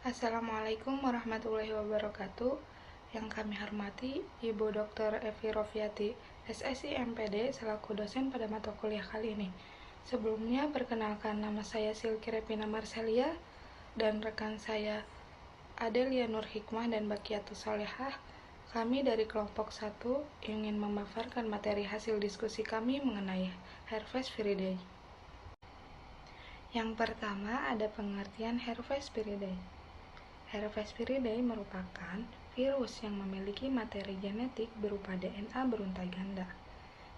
Assalamualaikum warahmatullahi wabarakatuh. Yang kami hormati Ibu Dr. Evi Rofiati, SSI MPD, selaku dosen pada mata kuliah kali ini. Sebelumnya, perkenalkan, nama saya Silky Repina Marcelia dan rekan saya Adelia Nur Hikmah dan Bakiatus Solehah. Kami dari kelompok 1 ingin memaparkan materi hasil diskusi kami mengenai Herpes viridae. Yang pertama ada pengertian Herpes viridae. Herpes viridae merupakan virus yang memiliki materi genetik berupa DNA beruntai ganda.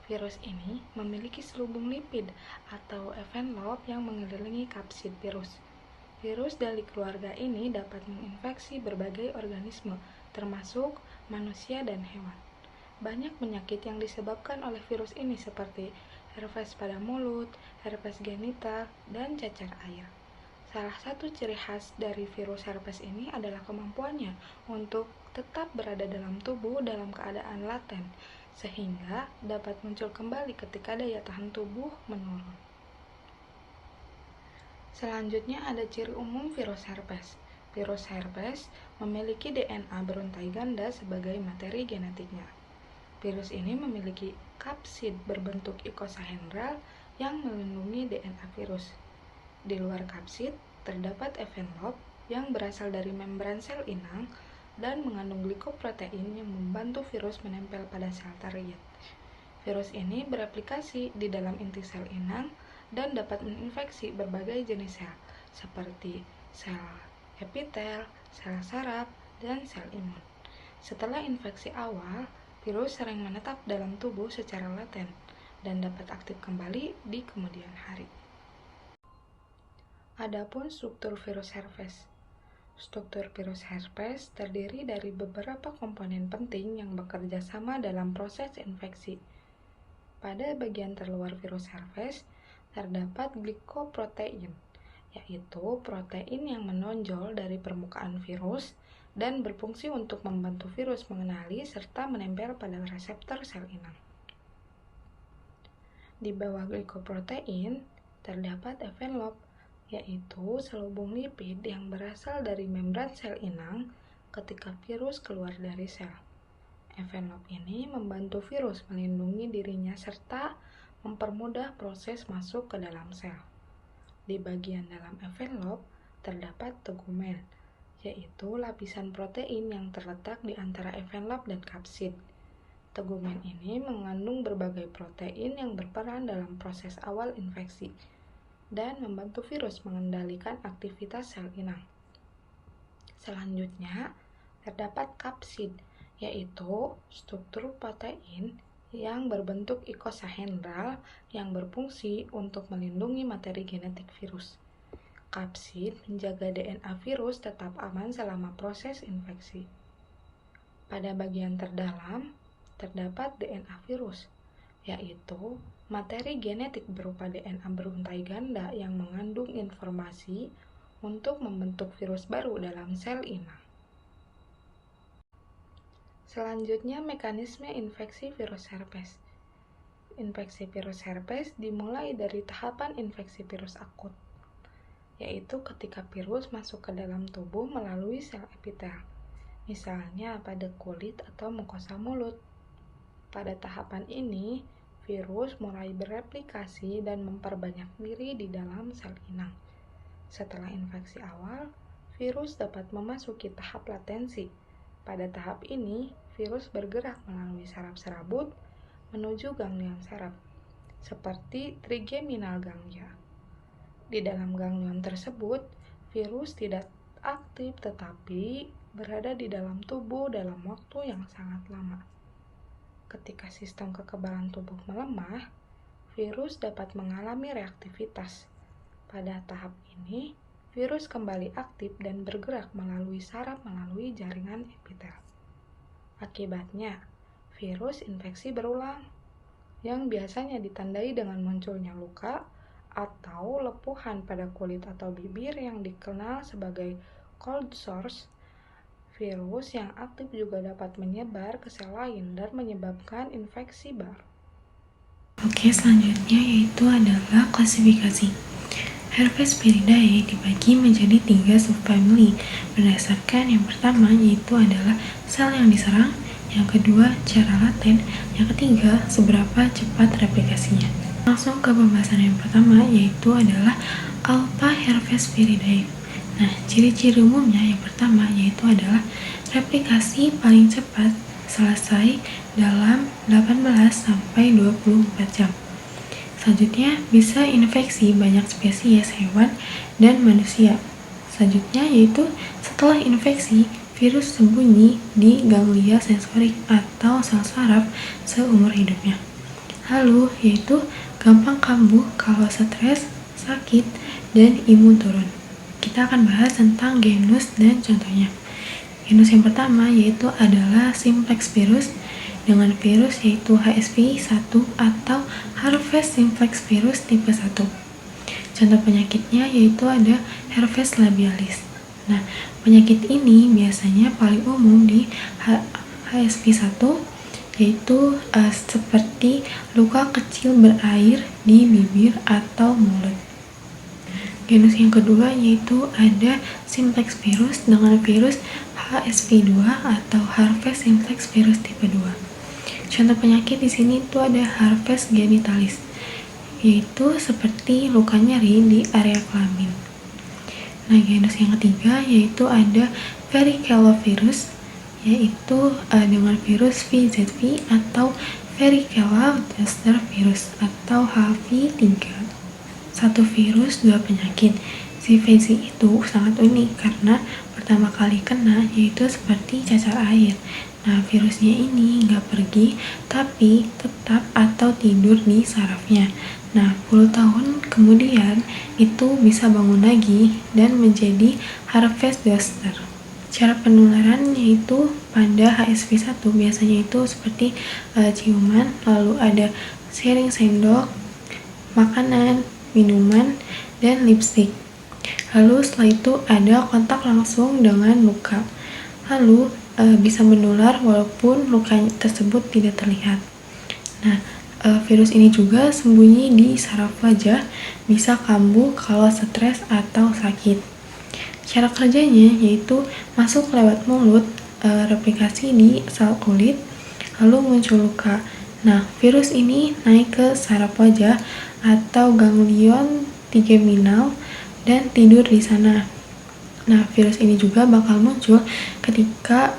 Virus ini memiliki selubung lipid atau envelope yang mengelilingi kapsid virus. Virus dari keluarga ini dapat menginfeksi berbagai organisme, termasuk manusia dan hewan. Banyak penyakit yang disebabkan oleh virus ini seperti herpes pada mulut, herpes genital, dan cacar air. Salah satu ciri khas dari virus herpes ini adalah kemampuannya untuk tetap berada dalam tubuh dalam keadaan laten, sehingga dapat muncul kembali ketika daya tahan tubuh menurun. Selanjutnya ada ciri umum virus herpes. Virus herpes memiliki DNA beruntai ganda sebagai materi genetiknya. Virus ini memiliki kapsid berbentuk icosahedral yang melindungi DNA virus. Di luar kapsid, terdapat envelope yang berasal dari membran sel inang dan mengandung glikoprotein yang membantu virus menempel pada sel target. Virus ini bereplikasi di dalam inti sel inang dan dapat menginfeksi berbagai jenis sel, seperti sel epitel, sel saraf, dan sel imun. Setelah infeksi awal, virus sering menetap dalam tubuh secara laten dan dapat aktif kembali di kemudian hari. Adapun struktur virus herpes. Struktur virus herpes terdiri dari beberapa komponen penting yang bekerja sama dalam proses infeksi. Pada bagian terluar virus herpes terdapat glikoprotein, yaitu protein yang menonjol dari permukaan virus dan berfungsi untuk membantu virus mengenali serta menempel pada reseptor sel inang. Di bawah glikoprotein terdapat envelope, yaitu selubung lipid yang berasal dari membran sel inang ketika virus keluar dari sel. Envelope ini membantu virus melindungi dirinya serta mempermudah proses masuk ke dalam sel. Di bagian dalam envelope terdapat tegumen, yaitu lapisan protein yang terletak di antara envelope dan kapsid. Tegumen ini mengandung berbagai protein yang berperan dalam proses awal infeksi dan membantu virus mengendalikan aktivitas sel inang. Selanjutnya, terdapat kapsid, yaitu struktur protein yang berbentuk icosahedral yang berfungsi untuk melindungi materi genetik virus. Kapsid menjaga DNA virus tetap aman selama proses infeksi. Pada bagian terdalam, terdapat DNA virus, yaitu materi genetik berupa DNA beruntai ganda yang mengandung informasi untuk membentuk virus baru dalam sel inang. Selanjutnya, mekanisme infeksi virus herpes. Infeksi virus herpes dimulai dari tahapan infeksi virus akut, yaitu ketika virus masuk ke dalam tubuh melalui sel epitel, misalnya pada kulit atau mukosa mulut. Pada tahapan ini, virus mulai bereplikasi dan memperbanyak diri di dalam sel inang. Setelah infeksi awal, virus dapat memasuki tahap latensi. Pada tahap ini, virus bergerak melalui saraf serabut menuju ganglion saraf, seperti trigeminal ganglia. Di dalam ganglion tersebut, virus tidak aktif tetapi berada di dalam tubuh dalam waktu yang sangat lama. Ketika sistem kekebalan tubuh melemah, virus dapat mengalami reaktivitas. Pada tahap ini, virus kembali aktif dan bergerak melalui saraf melalui jaringan epitel. Akibatnya, virus infeksi berulang, yang biasanya ditandai dengan munculnya luka atau lepuhan pada kulit atau bibir yang dikenal sebagai cold sores. Virus yang aktif juga dapat menyebar ke sel lain dan menyebabkan infeksi baru. Oke, selanjutnya yaitu adalah klasifikasi. Herpesviridae dibagi menjadi 3 subfamili berdasarkan yang pertama yaitu adalah sel yang diserang, yang kedua cara laten, yang ketiga seberapa cepat replikasinya. Langsung ke pembahasan yang pertama yaitu adalah alpha herpesviridae. Nah, ciri-ciri umumnya yang pertama yaitu adalah replikasi paling cepat selesai dalam 18-24 jam. Selanjutnya, bisa infeksi banyak spesies hewan dan manusia. Selanjutnya yaitu setelah infeksi, virus sembunyi di ganglia sensorik atau sel saraf seumur hidupnya. Lalu yaitu gampang kambuh kalau stres, sakit, dan imun turun. Kita akan bahas tentang genus dan contohnya. Genus yang pertama yaitu adalah simplex virus dengan virus yaitu HSV1 atau Herpes simplex virus tipe 1. Contoh penyakitnya yaitu ada herpes labialis. Nah, penyakit ini biasanya paling umum di HSV1 yaitu seperti luka kecil berair di bibir atau mulut. Genus yang kedua yaitu ada simplex virus dengan virus HSV2 atau herpes simplex virus tipe 2. Contoh penyakit di sini itu ada herpes genitalis, yaitu seperti luka nyeri di area kelamin. Nah, genus yang ketiga yaitu ada varicella-virus, yaitu dengan virus VZV atau varicella zoster virus atau HV3. Satu virus, dua penyakit. Si VZ itu sangat unik karena pertama kali kena yaitu seperti cacar air. Nah, virusnya ini nggak pergi, tapi tetap atau tidur di sarafnya. Nah, puluh tahun kemudian itu bisa bangun lagi dan menjadi herpes zoster. Cara penularan yaitu pada HSV1 biasanya itu seperti ciuman, lalu ada sharing sendok, makanan, minuman, dan lipstick. Lalu setelah itu ada kontak langsung dengan luka. Lalu bisa menular walaupun luka tersebut tidak terlihat. Nah, virus ini juga sembunyi di saraf wajah, bisa kambuh kalau stres atau sakit. Cara kerjanya yaitu masuk lewat mulut, replikasi di sel kulit, lalu muncul luka. Nah, virus ini naik ke saraf wajah atau ganglion trigeminal dan tidur di sana. Nah, virus ini juga bakal muncul ketika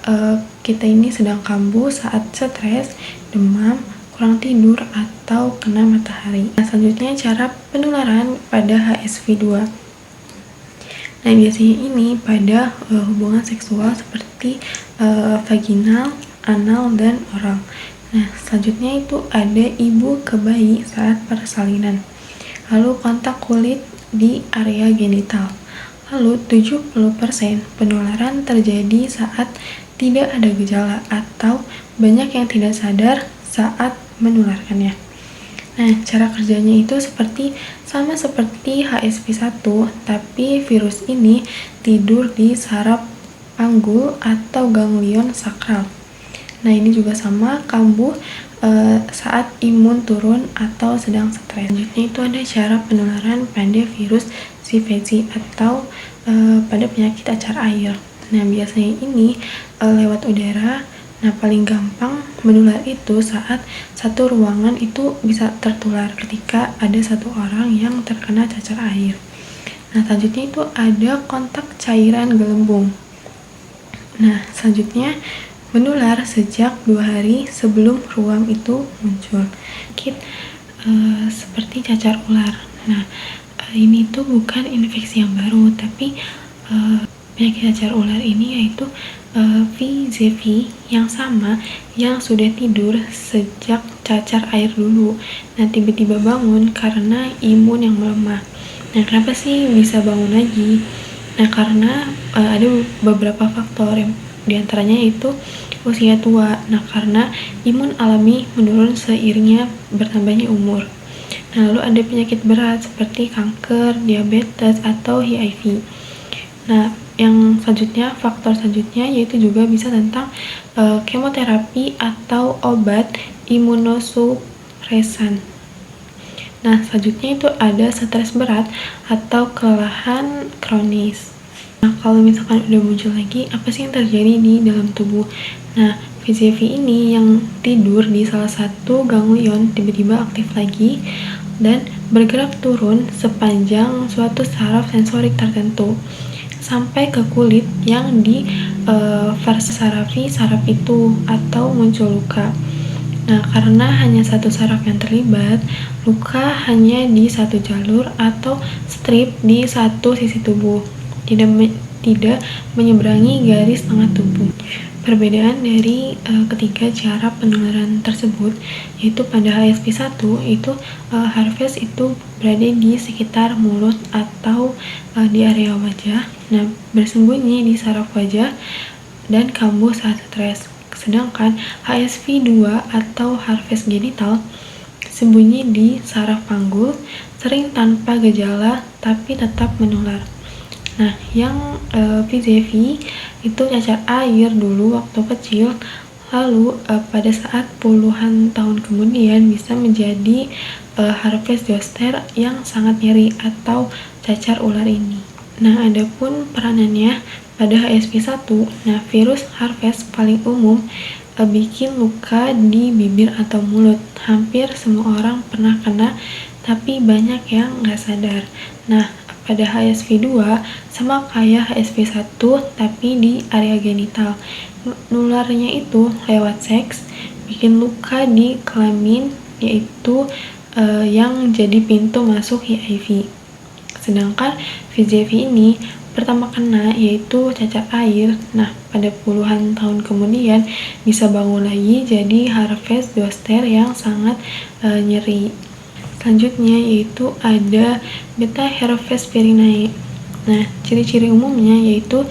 kita ini sedang kambuh saat stres, demam, kurang tidur, atau kena matahari. Nah, selanjutnya cara penularan pada HSV2. Nah, biasanya ini pada hubungan seksual seperti vaginal, anal, dan oral. Nah, selanjutnya itu ada ibu ke bayi saat persalinan. Lalu kontak kulit di area genital. Lalu 70% penularan terjadi saat tidak ada gejala atau banyak yang tidak sadar saat menularkannya. Nah, cara kerjanya itu sama seperti HSV1, tapi virus ini tidur di saraf panggul atau ganglion sakral. Nah, ini juga sama, kambuh saat imun turun atau sedang stres. Selanjutnya itu ada cara penularan pada virus CVZ atau pada penyakit cacar air. Nah, biasanya ini lewat udara. Nah, paling gampang menular itu saat satu ruangan itu bisa tertular ketika ada satu orang yang terkena cacar air. Nah, selanjutnya itu ada kontak cairan gelembung. Nah, selanjutnya menular sejak 2 hari sebelum ruam itu muncul. Seperti cacar ular. Nah, ini tuh bukan infeksi yang baru, tapi penyakit cacar ular ini yaitu VZV yang sama yang sudah tidur sejak cacar air dulu. Nah, tiba-tiba bangun karena imun yang melemah. Nah, kenapa sih bisa bangun lagi? Nah, karena ada beberapa faktor, yang diantaranya itu usia tua. Nah, karena imun alami menurun seiringnya bertambahnya umur. Nah, lalu ada penyakit berat seperti kanker, diabetes, atau HIV. Nah, yang selanjutnya, faktor selanjutnya yaitu juga bisa tentang kemoterapi atau obat imunosupresan. Nah, selanjutnya itu ada stres berat atau kelelahan kronis. Nah, kalau misalkan udah muncul lagi, apa sih yang terjadi di dalam tubuh? Nah, VCV ini yang tidur di salah satu ganglion tiba-tiba aktif lagi dan bergerak turun sepanjang suatu saraf sensorik tertentu sampai ke kulit yang di versarafi saraf itu atau muncul luka. Nah, karena hanya satu saraf yang terlibat, luka hanya di satu jalur atau strip di satu sisi tubuh, tidak menyeberangi garis tengah tubuh. Perbedaan dari ketiga cara penularan tersebut, yaitu pada HSV1 itu Harvest itu berada di sekitar mulut atau di area wajah. Nah, bersembunyi di saraf wajah dan kambuh saat stres. Sedangkan HSV2 atau Harvest genital sembunyi di saraf panggul, sering tanpa gejala tapi tetap menular. Nah, yang VZV itu cacar air dulu waktu kecil, lalu pada saat puluhan tahun kemudian bisa menjadi Harvest zoster yang sangat nyeri atau cacar ular ini. Nah, adapun peranannya pada HSV1, nah virus Harvest paling umum bikin luka di bibir atau mulut. Hampir semua orang pernah kena, tapi banyak yang nggak sadar. Nah, pada HSV2 sama kayak HSV1 tapi di area genital. Nularnya itu lewat seks, bikin luka di kelamin, yaitu yang jadi pintu masuk HIV. Sedangkan VZV ini pertama kena yaitu cacar air. Nah, pada puluhan tahun kemudian bisa bangun lagi jadi Harvest zoster yang sangat nyeri. Selanjutnya yaitu ada beta Harvest virinae. Nah, ciri-ciri umumnya yaitu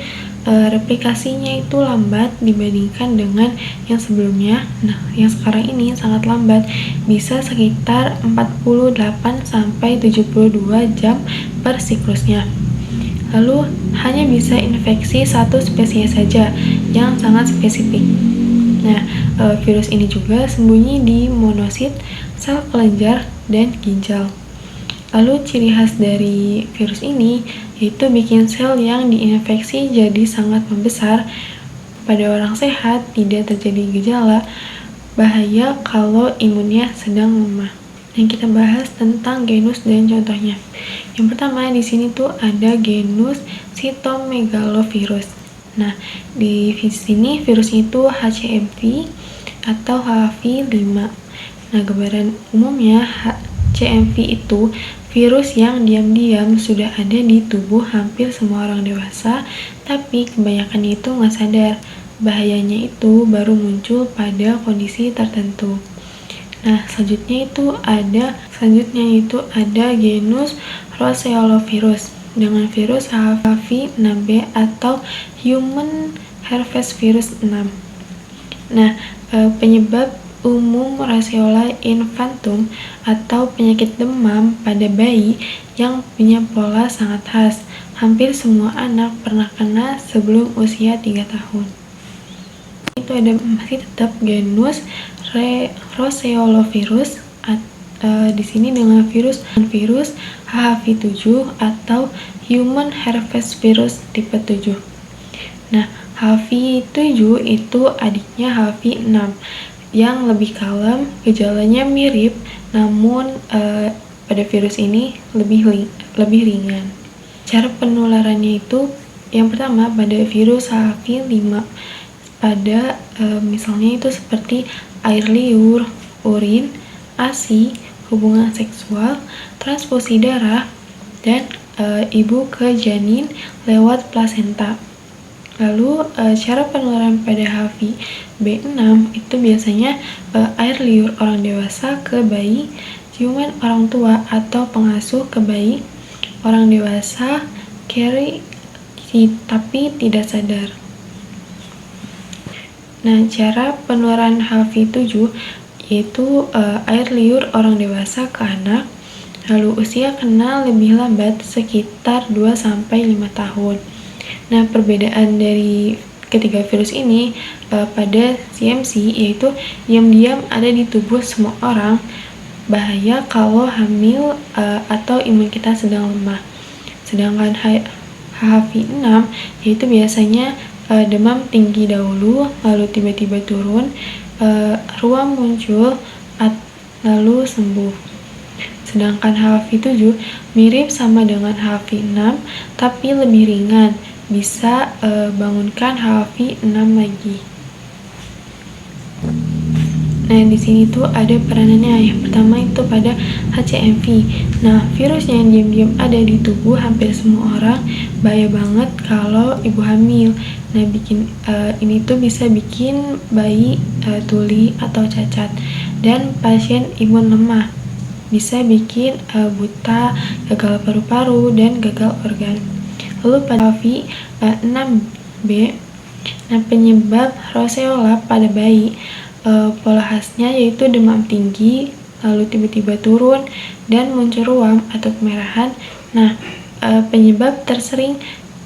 replikasinya itu lambat dibandingkan dengan yang sebelumnya. Nah, yang sekarang ini sangat lambat, bisa sekitar 48-72 jam per siklusnya. Lalu hanya bisa infeksi satu spesies saja yang sangat spesifik. Nah, virus ini juga sembunyi di monosit, sel kelenjar, dan ginjal. Lalu ciri khas dari virus ini yaitu bikin sel yang diinfeksi jadi sangat membesar. Pada orang sehat tidak terjadi gejala, bahaya kalau imunnya sedang lemah. Yang kita bahas tentang genus dan contohnya. Yang pertama di sini tuh ada genus Cytomegalovirus. Nah, di sini virusnya itu HCMV atau HV5. Nah, gambaran umumnya HCMV itu virus yang diam-diam sudah ada di tubuh hampir semua orang dewasa, tapi kebanyakan itu nggak sadar. Bahayanya itu baru muncul pada kondisi tertentu. Nah, selanjutnya itu ada genus Roseolavirus dengan virus HV6B atau Human Herpesvirus 6. Nah, penyebab umum Roseola infantum atau penyakit demam pada bayi yang punya pola sangat khas. Hampir semua anak pernah kena sebelum usia 3 tahun. Itu ada masih tetap genus Roseolavirus di sini dengan virus HHV7 atau Human Herpesvirus tipe 7. Nah, HV7 itu adiknya HV6 yang lebih kalem, gejalanya mirip, namun pada virus ini lebih ringan. Cara penularannya itu yang pertama pada virus HV5 pada misalnya itu seperti air liur, urin, ASI, hubungan seksual, transfusi darah, dan ibu ke janin lewat plasenta. Lalu cara penularan pada HV-B6 itu biasanya air liur orang dewasa ke bayi, ciuman orang tua atau pengasuh ke bayi, orang dewasa carry tapi tidak sadar. Nah, cara penularan HV7 yaitu air liur orang dewasa ke anak, lalu usia kena lebih lambat sekitar 2-5 tahun. Nah, perbedaan dari ketiga virus ini pada CMC yaitu diam-diam ada di tubuh semua orang, bahaya kalau hamil atau imun kita sedang lemah. Sedangkan HHV6 yaitu biasanya demam tinggi dahulu, lalu tiba-tiba turun, ruam muncul, lalu sembuh. Sedangkan HHV7 mirip sama dengan HHV6 tapi lebih ringan, bisa bangunkan HHV6 lagi. Nah, di sini tuh ada peranannya. Yang pertama itu pada HCMV. Nah, virus yang diam-diam ada di tubuh hampir semua orang, bahaya banget kalau ibu hamil. Nah, ini tuh bisa bikin bayi tuli atau cacat, dan pasien imun lemah. Bisa bikin buta, gagal paru-paru, dan gagal organ. Lalu pada HHV6B, nah penyebab roseola pada bayi, pola khasnya yaitu demam tinggi, lalu tiba-tiba turun, dan muncul ruam atau kemerahan. Nah, penyebab tersering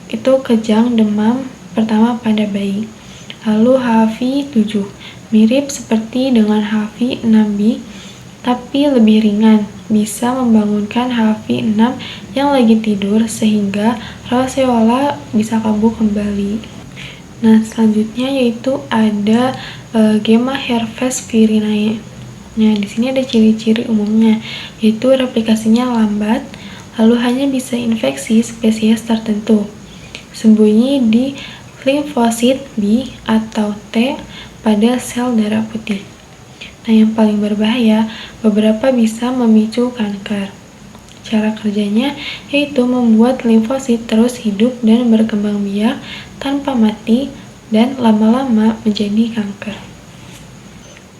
itu kejang demam pertama pada bayi. Lalu HHV7 mirip seperti dengan HHV6B, tapi lebih ringan, bisa membangunkan HHV6 yang lagi tidur sehingga roseola bisa kambuh kembali. Nah, selanjutnya yaitu ada Gemma herpes virinae. Nah, di sini ada ciri-ciri umumnya, yaitu replikasinya lambat, lalu hanya bisa infeksi spesies tertentu, sembunyi di limfosit B atau T pada sel darah putih. Nah, yang paling berbahaya, beberapa bisa memicu kanker. Cara kerjanya yaitu membuat limfosit terus hidup dan berkembang biak tanpa mati dan lama-lama menjadi kanker.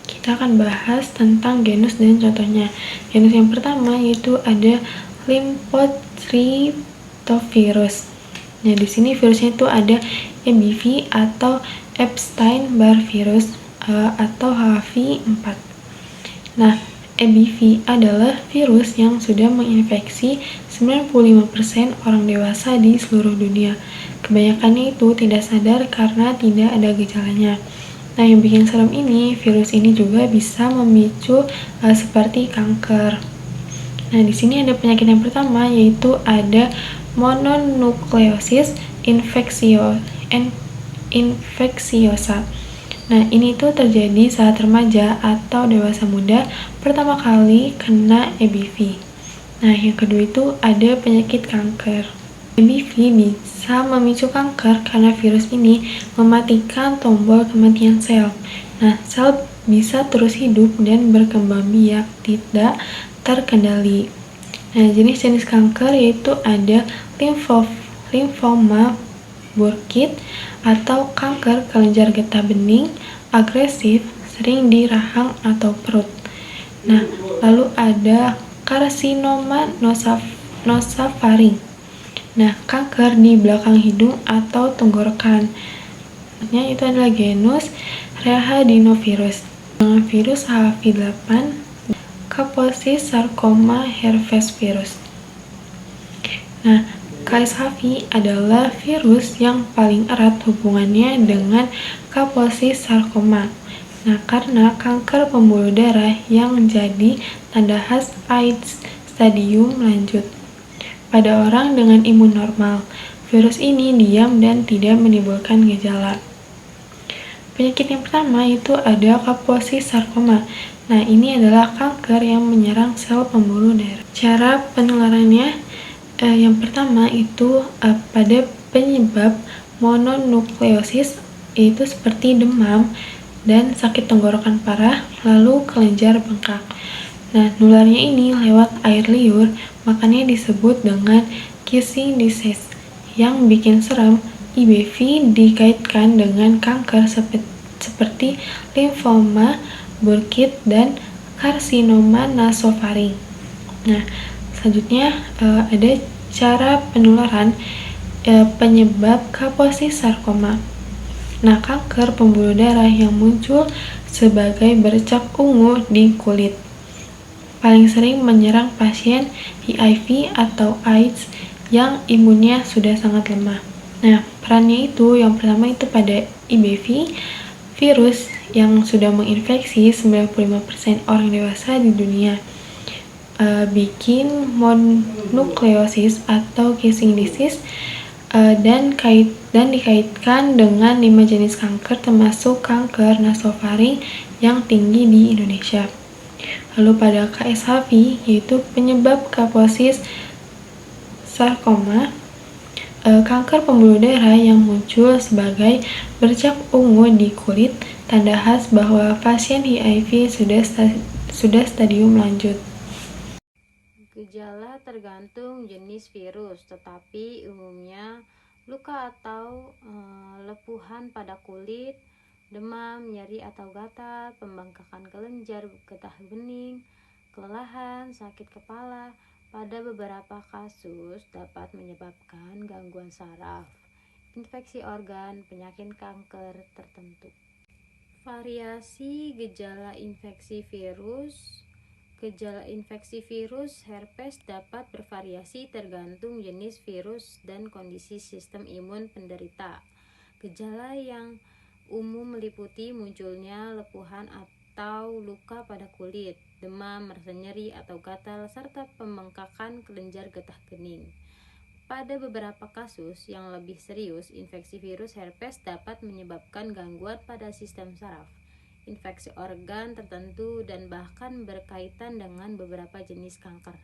Kita akan bahas tentang genus dan contohnya. Genus yang pertama yaitu ada Lymphotriptovirus. Nah, di sini virusnya itu ada EBV atau Epstein-Barr virus atau HHV4. Nah, EBV adalah virus yang sudah menginfeksi 95% orang dewasa di seluruh dunia. Kebanyakannya itu tidak sadar karena tidak ada gejalanya. Nah, yang bikin serem ini, virus ini juga bisa memicu seperti kanker. Nah, di sini ada penyakit yang pertama yaitu ada mononukleosis infecciosa. Nah, ini tuh terjadi saat remaja atau dewasa muda pertama kali kena EBV. Nah, yang kedua itu ada penyakit kanker. EBV bisa memicu kanker karena virus ini mematikan tombol kematian sel. Nah, sel bisa terus hidup dan berkembang biak tidak terkendali. Nah, jenis-jenis kanker yaitu ada limfoma Burkitt atau kanker kelenjar getah bening, agresif, sering di rahang atau perut. Nah, lalu ada karsinoma nosofaring. Nah, kanker di belakang hidung atau tenggorokan. Itu adalah genus Rhehadenovirus. Dengan virus HHV8, Kaposis sarcoma herpes virus. Nah, KSHV adalah virus yang paling erat hubungannya dengan Kaposis sarcoma. Nah, karena kanker pembuluh darah yang menjadi tanda khas AIDS stadium lanjut. Pada orang dengan imun normal, virus ini diam dan tidak menimbulkan gejala. Penyakit yang pertama itu ada Kaposis sarcoma. Nah, ini adalah kanker yang menyerang sel pembuluh darah. Cara penularannya, yang pertama itu pada penyebab mononukleosis, yaitu seperti demam dan sakit tenggorokan parah, lalu kelenjar bengkak. Nah, nularnya ini lewat air liur, makanya disebut dengan kissing disease. Yang bikin serem, EBV dikaitkan dengan kanker seperti limfoma Burkitt dan karsinoma nasofaring. Nah, selanjutnya ada cara penularan penyebab Kaposis sarcoma. Nah, kanker pembuluh darah yang muncul sebagai bercak ungu di kulit. Paling sering menyerang pasien HIV atau AIDS yang imunnya sudah sangat lemah. Nah, perannya itu yang pertama itu pada EBV, virus yang sudah menginfeksi 95% orang dewasa di dunia. bikin mononukleosis atau kissing disease, dan dikaitkan dengan 5 jenis kanker termasuk kanker nasofaring yang tinggi di Indonesia. Lalu pada KSHV, yaitu penyebab Kaposis sarkoma, kanker pembuluh darah yang muncul sebagai bercak ungu di kulit, tanda khas bahwa pasien HIV sudah stadium lanjut. Gejala tergantung jenis virus, tetapi umumnya luka atau lepuhan pada kulit, demam, nyeri atau gatal, pembengkakan kelenjar getah bening, kelelahan, sakit kepala. Pada beberapa kasus dapat menyebabkan gangguan saraf, infeksi organ, penyakit kanker tertentu. Variasi gejala infeksi virus. Gejala infeksi virus herpes dapat bervariasi tergantung jenis virus dan kondisi sistem imun penderita. Gejala yang umum meliputi munculnya lepuhan atau luka pada kulit, demam, rasa nyeri atau gatal, serta pembengkakan kelenjar getah bening. Pada beberapa kasus yang lebih serius, infeksi virus herpes dapat menyebabkan gangguan pada sistem saraf, infeksi organ tertentu, dan bahkan berkaitan dengan beberapa jenis kanker.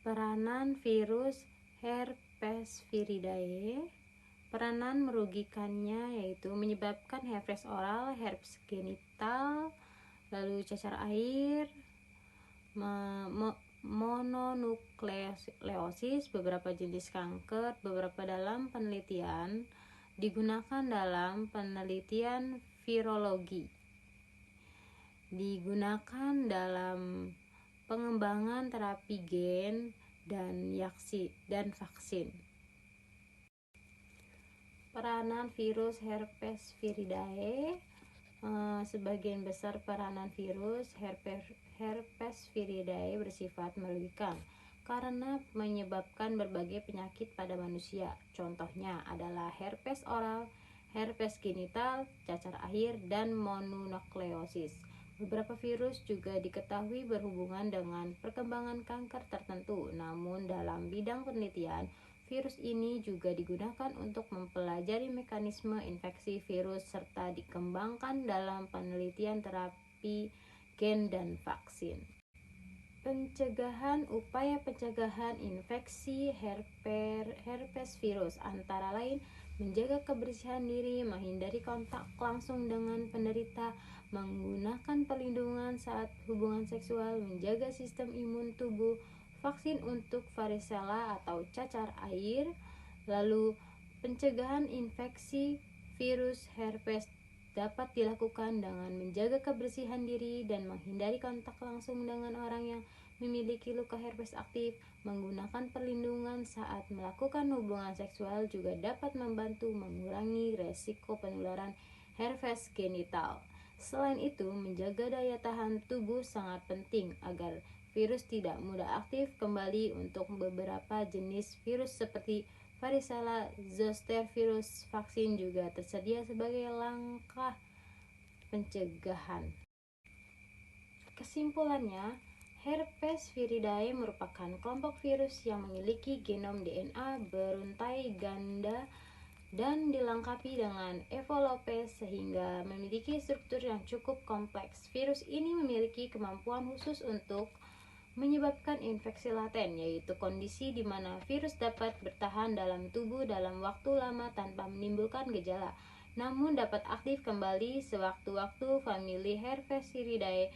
Peranan virus Herpesviridae. Peranan merugikannya yaitu menyebabkan herpes oral, herpes genital, lalu cacar air, mononukleosis, beberapa jenis kanker. Beberapa dalam penelitian digunakan dalam penelitian virologi, digunakan dalam pengembangan terapi gen dan vaksin. Peranan virus Herpesviridae. Sebagian besar peranan virus Herpesviridae bersifat merugikan karena menyebabkan berbagai penyakit pada manusia. Contohnya adalah herpes oral, herpes genital, cacar air, dan mononukleosis. Beberapa virus juga diketahui berhubungan dengan perkembangan kanker tertentu. Namun dalam bidang penelitian, virus ini juga digunakan untuk mempelajari mekanisme infeksi virus serta dikembangkan dalam penelitian terapi gen dan vaksin. Upaya pencegahan infeksi herpes virus antara lain menjaga kebersihan diri, menghindari kontak langsung dengan penderita, menggunakan perlindungan saat hubungan seksual, menjaga sistem imun tubuh, vaksin untuk varicella atau cacar air. Lalu pencegahan infeksi virus herpes dapat dilakukan dengan menjaga kebersihan diri dan menghindari kontak langsung dengan orang yang memiliki luka herpes aktif. Menggunakan perlindungan saat melakukan hubungan seksual juga dapat membantu mengurangi resiko penularan herpes genital. Selain itu, menjaga daya tahan tubuh sangat penting agar virus tidak mudah aktif kembali. Untuk beberapa jenis virus seperti varicella zoster virus, vaksin juga tersedia sebagai langkah pencegahan. Kesimpulannya, Herpesviridae merupakan kelompok virus yang memiliki genom DNA beruntai ganda dan dilengkapi dengan envelope sehingga memiliki struktur yang cukup kompleks. Virus ini memiliki kemampuan khusus untuk menyebabkan infeksi laten, yaitu kondisi di mana virus dapat bertahan dalam tubuh dalam waktu lama tanpa menimbulkan gejala, namun dapat aktif kembali sewaktu-waktu. Famili Herpesviridae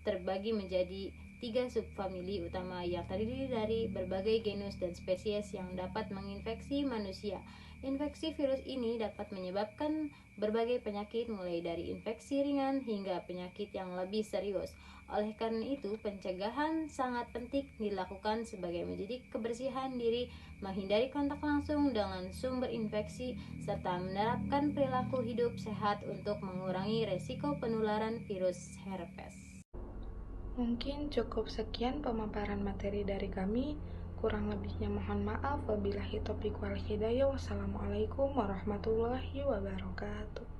terbagi menjadi 3 subfamili utama yang terdiri dari berbagai genus dan spesies yang dapat menginfeksi manusia. Infeksi virus ini dapat menyebabkan berbagai penyakit mulai dari infeksi ringan hingga penyakit yang lebih serius. Oleh karena itu, pencegahan sangat penting dilakukan sebagai menjaga kebersihan diri, menghindari kontak langsung dengan sumber infeksi, serta menerapkan perilaku hidup sehat untuk mengurangi resiko penularan virus herpes. Mungkin cukup sekian pemaparan materi dari kami. Kurang lebihnya mohon maaf. Wabillahi taufiq wal hidayah. Wassalamualaikum warahmatullahi wabarakatuh.